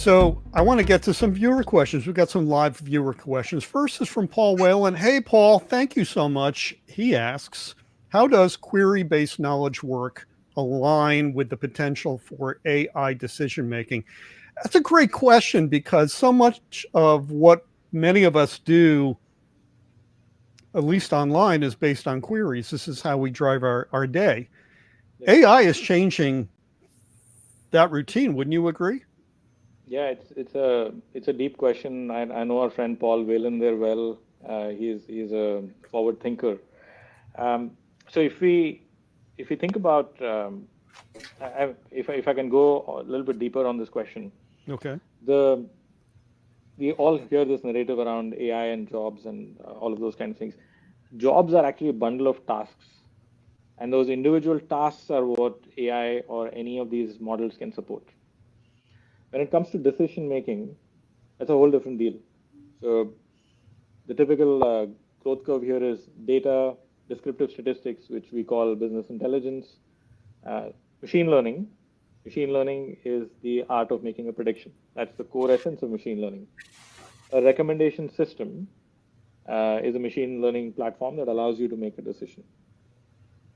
So I want to get to some viewer questions. We've got some live viewer questions. First is from Paul Whalen. Hey, Paul, thank you so much. He asks, how does query-based knowledge work align with the potential for AI decision making? That's a great question because so much of what many of us do, at least online, is based on queries. This is how we drive our day. Yeah. AI is changing that routine. Wouldn't you agree? Yeah, it's a deep question. I know our friend Paul Whalen there well. He's a forward thinker. So if we think about if I can go a little bit deeper on this question, Okay. the we all hear this narrative around AI and jobs and all of those kind of things. Jobs are actually a bundle of tasks, and those individual tasks are what AI or any of these models can support. When it comes to decision making, that's a whole different deal. So the typical growth curve here is data, descriptive statistics, which we call business intelligence, uh, machine learning. Machine learning is the art of making a prediction. That's the core essence of machine learning. A recommendation system is a machine learning platform that allows you to make a decision.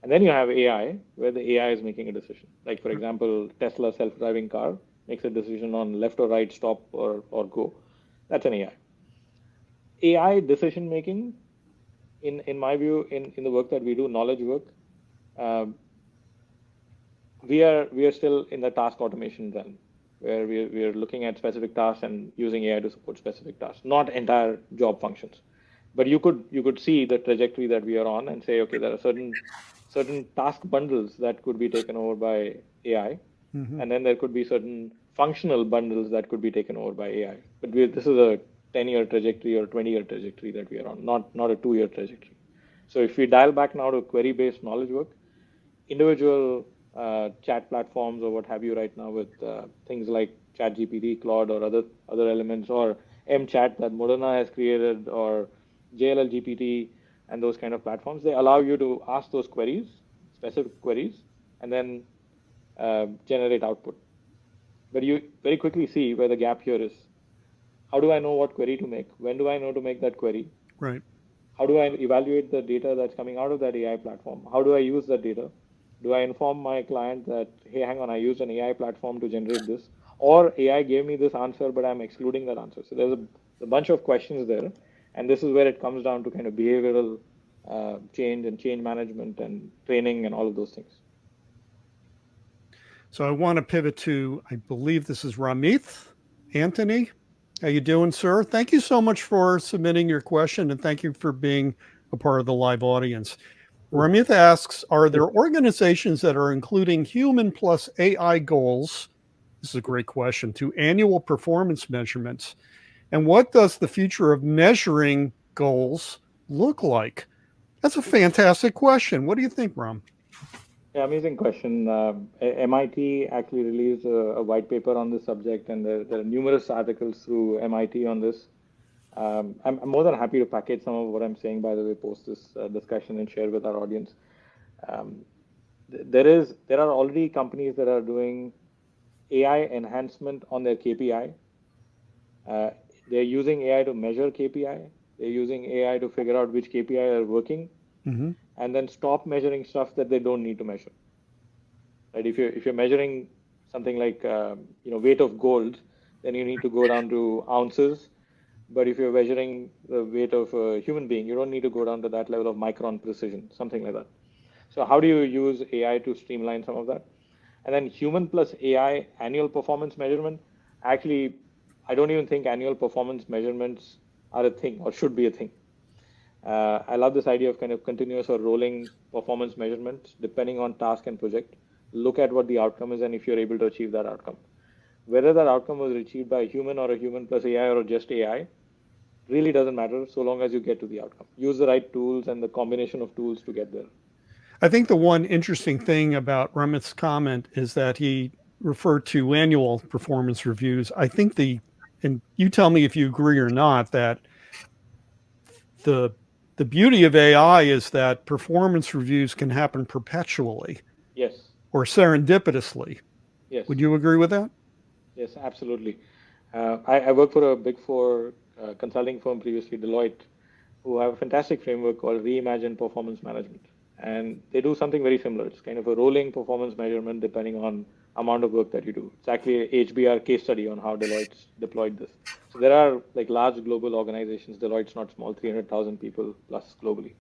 And then you have AI, where the AI is making a decision. Like, for example, Tesla self-driving car makes a decision on left or right, stop or go. That's an AI. AI decision making, in my view, in the work that we do, knowledge work, um, we are still in the task automation realm, where we are looking at specific tasks and using AI to support specific tasks, not entire job functions. But you could see the trajectory that we are on and say, okay, there are certain task bundles that could be taken over by AI, Mm-hmm. and then there could be certain functional bundles that could be taken over by AI. But this is a 10-year trajectory or 20-year trajectory that we are on, not a 2-year trajectory. So if we dial back now to query-based knowledge work, individual chat platforms or what have you right now with things like ChatGPT, Claude, or other elements, or MChat that Moderna has created, or JLL GPT, and those kind of platforms, they allow you to ask those queries, specific queries, and then generate output. But you very quickly see where the gap here is. How do I know what query to make? When do I know to make that query? Right. How do I evaluate the data that's coming out of that AI platform? How do I use that data? Do I inform my client that, hey, hang on, I used an AI platform to generate this, or AI gave me this answer, but I'm excluding that answer? So there's a bunch of questions there, and this is where it comes down to kind of behavioral change and change management and training and all of those things. So I want to pivot to, I believe this is Ramith. Anthony, how you doing, sir? Thank you so much for submitting your question, and thank you for being a part of the live audience. Ramith asks, are there organizations that are including human plus AI goals? This is a great question, to annual performance measurements. And what does the future of measuring goals look like? That's a fantastic question. What do you think, Ram? Yeah, amazing question. MIT actually released a white paper on this subject, and there are numerous articles through MIT on this. I'm more than happy to package some of what I'm saying, by the way, post this discussion and share with our audience. Um, there are already companies that are doing AI enhancement on their KPI. Uh, they're using AI to measure KPI. They're using AI to figure out which KPI are working, Mm-hmm. and then stop measuring stuff that they don't need to measure. Right? If you're measuring something like weight of gold, then you need to go down to ounces. But if you're measuring the weight of a human being, you don't need to go down to that level of micron precision, something like that. So how do you use AI to streamline some of that? And then human plus AI annual performance measurement. Actually, I don't even think annual performance measurements are a thing or should be a thing. I love this idea of kind of continuous or rolling performance measurements depending on task and project. Look at what the outcome is and if you're able to achieve that outcome. Whether that outcome was achieved by a human or a human plus AI or just AI really doesn't matter so long as you get to the outcome. Use the right tools and the combination of tools to get there. I think the one interesting thing about Ramith's comment is that he referred to annual performance reviews. I think and you tell me if you agree or not, that the the beauty of AI is that performance reviews can happen perpetually Yes, or serendipitously. yes, Would you agree with that? yes, absolutely. I worked for a Big Four consulting firm previously, Deloitte, who have a fantastic framework called Reimagine Performance Management. And they do something very similar. It's kind of a rolling performance measurement depending on amount of work that you do. It's actually a HBR case study on how Deloitte's deployed this. So there are like large global organizations. Deloitte's not small, 300,000 people plus globally.